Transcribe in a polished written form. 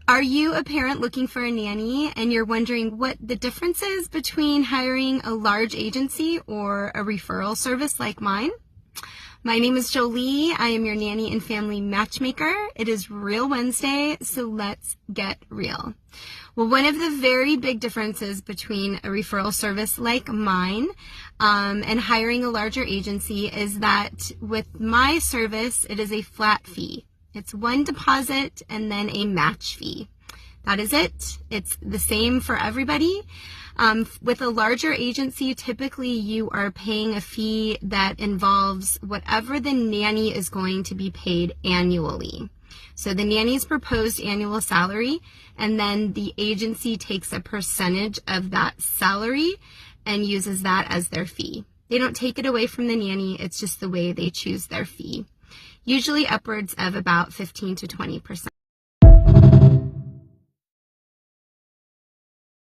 Are you a parent looking for a nanny and you're wondering what the difference is between hiring a large agency or a referral service like mine? My name is Jolie. I am your nanny and family matchmaker. It is Real Wednesday, so let's get real. Well, one of the very big differences between a referral service like mine and hiring a larger agency is that with my service, it is a flat fee. It's one deposit and then a match fee. That is it. It's the same for everybody. With a larger agency, typically you are paying a fee that involves whatever the nanny is going to be paid annually. So the nanny's proposed annual salary, and then the agency takes a percentage of that salary and uses that as their fee. They don't take it away from the nanny. It's just the way they choose their fee. Usually upwards of about 15 to 20%.